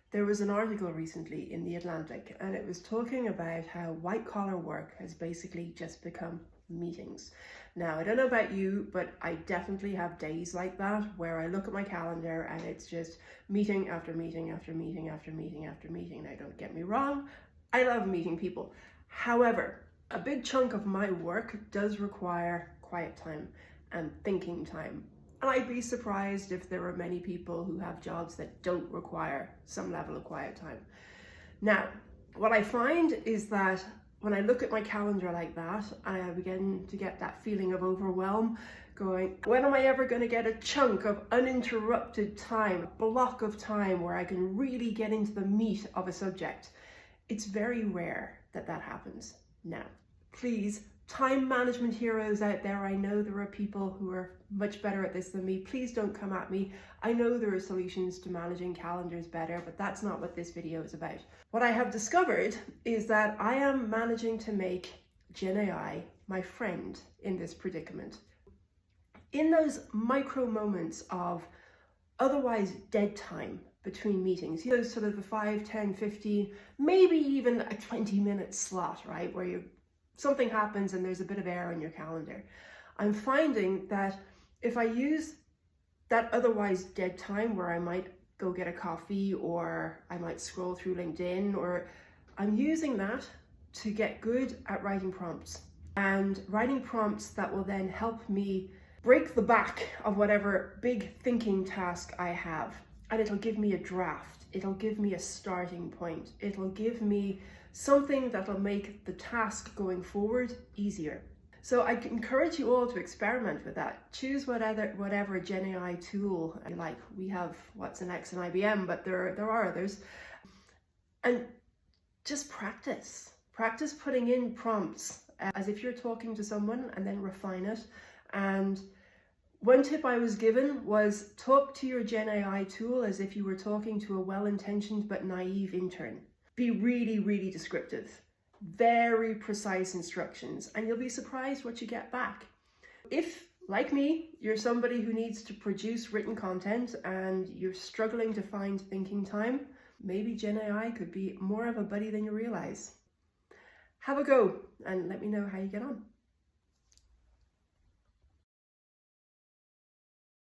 There was an article recently in The Atlantic, and it was talking about how white-collar work has basically just become meetings. Now, I don't know about you, but I definitely have days like that where I look at my calendar and it's just meeting after meeting after meeting after meeting after meeting. Now, don't get me wrong, I love meeting people. However, a big chunk of my work does require quiet time and thinking time. And I'd be surprised if there are many people who have jobs that don't require some level of quiet time. Now, what I find is that when I look at my calendar like that, I begin to get that feeling of overwhelm, going, when am I ever going to get a chunk of uninterrupted time, a block of time where I can really get into the meat of a subject? It's very rare that that happens. Now, please, time management heroes out there, I know there are people who are much better at this than me. Please don't come at me. I know there are solutions to managing calendars better, but that's not what this video is about. What I have discovered is that I am managing to make GenAI my friend in this predicament. In those micro moments of otherwise dead time between meetings, you know, sort of the 5, 10, 15, maybe even a 20-minute slot, right, where something happens and there's a bit of air in your calendar. I'm finding that if I use that otherwise dead time where I might go get a coffee or I might scroll through LinkedIn, or I'm using that to get good at writing prompts, and writing prompts that will then help me break the back of whatever big thinking task I have. And it'll give me a draft. It'll give me a starting point. It'll give me something that'll make the task going forward easier. So I encourage you all to experiment with that. Choose whatever GenAI tool you like. We have Watsonx and IBM, but there are others. And just practice. Practice putting in prompts as if you're talking to someone, and then refine it. And one tip I was given was talk to your GenAI tool as if you were talking to a well-intentioned but naive intern. Be really, really descriptive, very precise instructions, and you'll be surprised what you get back. If, like me, you're somebody who needs to produce written content and you're struggling to find thinking time, maybe GenAI could be more of a buddy than you realize. Have a go and let me know how you get on.